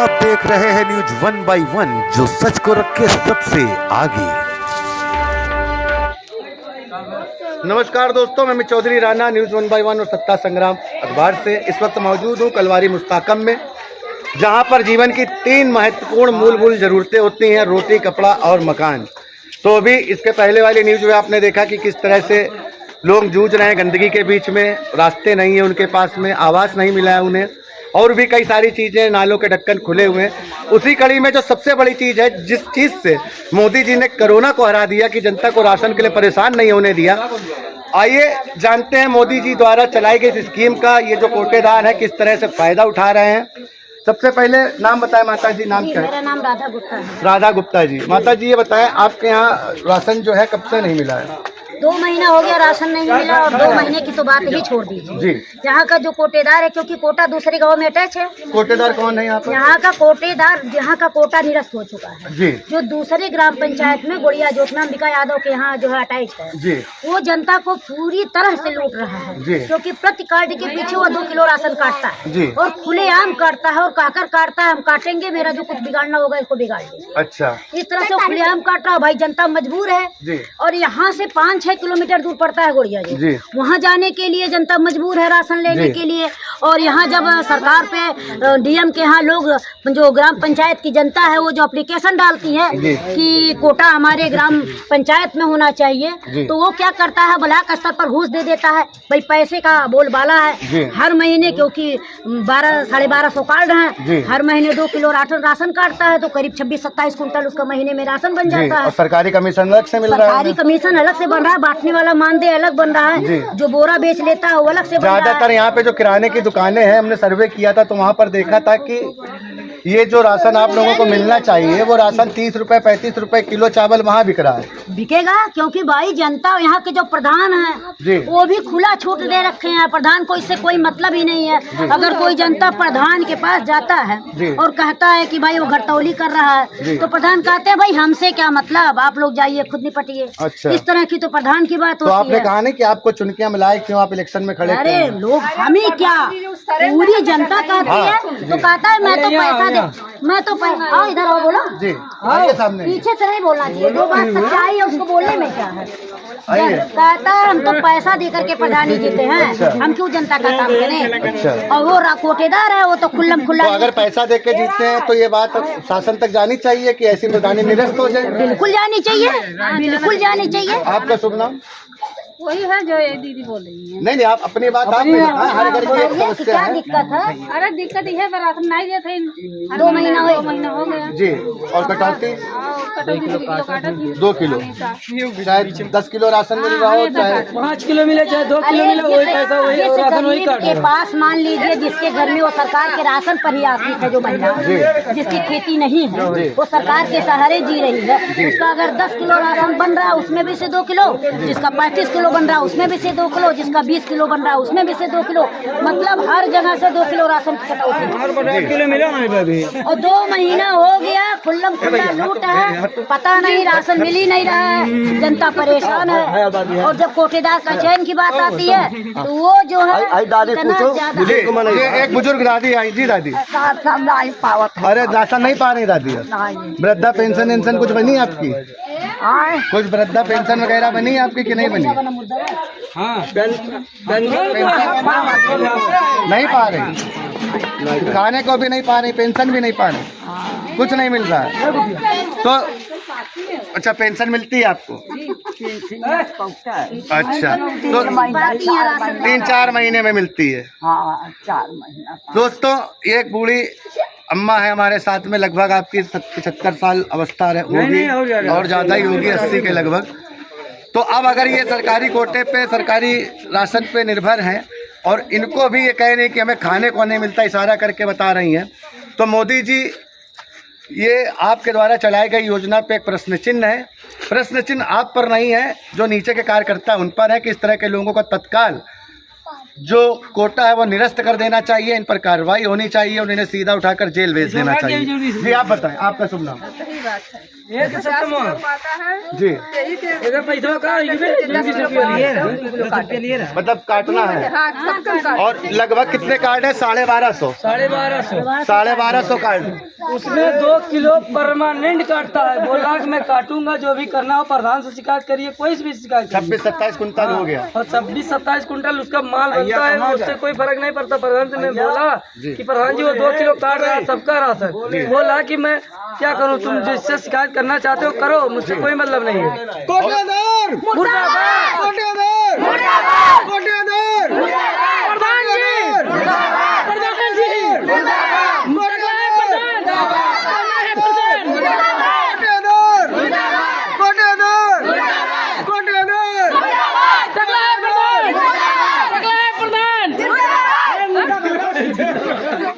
आप देख रहे हैं न्यूज 1 बाई 1, जो सच को रखे सबसे आगे। नमस्कार दोस्तों, मैं चौधरी राणा न्यूज 1 बाई 1 और सत्ता संग्राम अखबार से इस वक्त मौजूद हूँ कलवारी मुस्ताकम में, जहाँ पर जीवन की 3 महत्वपूर्ण मूलभूत ज़रूरतें होती हैं: रोटी, कपड़ा और मकान। तो अभी इसके पहले वाली न्यूज में आपने देखा कि किस तरह से लोग जूझ रहे हैं गंदगी के बीच में, रास्ते नहीं है उनके पास में, आवास नहीं मिला है उन्हें, और भी कई सारी चीज़ें, नालों के ढक्कन खुले हुए हैं। उसी कड़ी में जो सबसे बड़ी चीज़ है, जिस चीज़ से मोदी जी ने कोरोना को हरा दिया कि जनता को राशन के लिए परेशान नहीं होने दिया, आइए जानते हैं मोदी जी द्वारा चलाई गई इस स्कीम का ये जो कोटेदार है किस तरह से फ़ायदा उठा रहे हैं। सबसे पहले नाम बताएं माता जी, नाम क्या है? मेरा नाम राधा गुप्ता है। राधा गुप्ता जी। माता जी ये बताएं, आपके यहाँ राशन जो है कब से नहीं मिला है? 2 महीना हो गया राशन नहीं मिला, और 2 महीने की तो बात ही छोड़ दीजिए जी। यहाँ का जो कोटेदार है, क्योंकि कोटा दूसरे गांव में अटैच है। कोटेदार कौन है यहाँ पर? यहाँ का कोटेदार, यहाँ का कोटा निरस्त हो चुका है जी। जो दूसरे ग्राम पंचायत में गुड़िया ज्योत्ना अंबिका यादव के यहाँ जो है अटैच है जी। वो जनता को पूरी तरह से लूट रहा है जी। क्योंकि प्रति कार्ड के पीछे वो 2 किलो राशन काटता है जी। और खुलेआम काटता है और कहकर काटता है हम काटेंगे, मेरा जो कुछ बिगाड़ना होगा इसको बिगाड़ देंगे। अच्छा। इस तरह से खुलेआम काट रहा है भाई, जनता मजबूर है। जी। और यहाँ से 5-6 किलोमीटर दूर पड़ता है गुड़िया जी। वहाँ जाने के लिए जनता मजबूर है राशन लेने के लिए। और यहाँ जब सरकार पे डीएम के यहाँ लोग, जो ग्राम पंचायत की जनता है, वो जो एप्लीकेशन डालती है कि कोटा हमारे ग्राम पंचायत में होना चाहिए, तो वो क्या करता है, ब्लॉक स्तर पर घूस दे देता है। भाई पैसे का बोलबाला है हर महीने, क्योंकि 1200-1250 कार्ड हैं, हर महीने 2 किलो राशन काटता है, तो करीब 26-27 कुंटल उसका महीने में राशन बन जाता है। और सरकारी कमीशन अलग से मिल रहा है? सरकारी कमीशन अलग से बन रहा है, बांटने वाला मानदेय अलग बन रहा है, जो बोरा बेच लेता है वो अलग से बन रहा है। ज्यादातर यहाँ पे जो किराने की दुकानें हैं, हमने सर्वे किया था तो वहाँ पर देखा था कि ये जो राशन आप लोगों को मिलना चाहिए वो राशन 30 रुपए 35 रुपए किलो चावल वहाँ बिक रहा है। बिकेगा क्योंकि भाई जनता, यहाँ के जो प्रधान है वो भी खुला छूट दे रखे हैं। प्रधान को इससे कोई मतलब ही नहीं है। अगर कोई जनता प्रधान के पास जाता है और कहता है कि भाई वो घटतौली कर रहा है, तो प्रधान कहते हैं भाई हमसे क्या मतलब, आप लोग जाइए खुद निपटिए। अच्छा। इस तरह की तो प्रधान की बात तो होती है। आपने कहा नहीं कि आपको चुनकियां मिलाए, क्यों आप इलेक्शन में खड़े? अरे लोग हमें क्या, पूरी जनता कहती है, तो कहता है मैं तो पैसा दे, मैं तो आओ इधर आओ, बोलो जी, आइए सामने। पीछे से नहीं बोलना चाहिए, जो बात सच्चाई है उसको बोलने में क्या है। कहता है हम तो पैसा दे करके प्रधानी जीते हैं, हम क्यों जनता का काम करें। अच्छा। और वो कोटेदार है, वो तो खुल्लम खुल्ला। तो अगर पैसा दे के जीतते हैं तो ये बात शासन तक जानी चाहिए कि ऐसी प्रधानी निरस्त हो जाए? बिल्कुल जानी चाहिए, बिल्कुल जानी चाहिए। आपका शुभ नाम? वही है जो ये दीदी बोल रही है। नहीं, आप अपनी बात आप हर घर की एक समस्या क्या है। दिक्कत है? अरे दिक्कत ये है, राशन नहीं देते 2 महीना हो 2 महीना हो गया जी। और कटौती 2 किलो, चाहे 10 किलो राशन मिल रहा हो, चाहे 5 किलो मिले, चाहे 2 किलो मिले, वही पैसा वही जिस राशन वही गरीब के पास मान लीजिए जिसके घर में वो सरकार के राशन पर ही आश्रित है, जो महिला जिसकी खेती नहीं है वो सरकार के सहारे जी रही है, उसका अगर 10 किलो राशन बन रहा है उसमें भी से 2 किलो, जिसका 35 किलो बन रहा है उसमें भी से 2 किलो, जिसका 20 किलो बन रहा है उसमें भी से 2 किलो, मतलब हर जगह से 2 किलो राशन की कटौती। 1 किलो मिला अभी। और 2 महीना हो गया खुल्लम खुल्ला लूट है, पता नहीं राशन मिल ही नहीं रहा है, जनता परेशान है। और जब कोटेदार का चयन की बात आती है तो वो जो है इतना ज्यादा। ये एक बुजुर्ग दादी आई जी। दादी अरे राशन नहीं पा रही दादी? वृद्धा पेंशन कुछ बनी आपकी? कुछ वृद्धा पेंशन वगैरह बनी आपकी कि नहीं बनी? हाँ, नहीं पा रही, खाने को भी नहीं पा रही, पेंशन भी नहीं पा रही, कुछ नहीं मिल रहा है। तो अच्छा, पेंशन मिलती है आपको? अच्छा, तो 3-4 महीने में मिलती है। 4 महीना। दोस्तों, एक बूढ़ी अम्मा है हमारे साथ में, लगभग आपकी 75 साल अवस्था होगी और ज़्यादा ही होगी, 80 के लगभग। तो अब अगर ये सरकारी कोटे पे, सरकारी राशन पे निर्भर हैं और इनको भी ये कह रही कि हमें खाने को नहीं मिलता, इशारा करके बता रही हैं, तो मोदी जी ये आपके द्वारा चलाई गई योजना पे एक प्रश्न चिन्ह है। प्रश्न चिन्ह आप पर नहीं है, जो नीचे के कार्यकर्ता उन पर है कि इस तरह के लोगों को तत्काल जो कोटा है वो निरस्त कर देना चाहिए, इन पर कार्रवाई होनी चाहिए और इन्हें सीधा उठाकर जेल भेज देना चाहिए। जी आप बताएं, आपका शुभ नाम? एक सत्तम जी, इधर पैसा का मतलब काटना है। और लगभग कितने कार्ड है? 1250। 1250 1250 कार्ड। उसमें 2 किलो परमानेंट काटता है। बोला कि मैं काटूंगा, जो भी करना हो प्रधान से शिकायत करिए, कोई भी शिकायत करिए। 26-27 कुंतल हो गया। और 26-27 कुंटल उसका माल बनता है, उससे कोई फर्क नहीं पड़ता। प्रधान से मैं बोला कि प्रधान जी वो 2 किलो काट रहा है सबका राशन। बोला कि मैं क्या करूं, तुम जिससे शिकायत करना चाहते हो करो, मुझसे कोई मतलब नहीं है। मुर्दाबाद।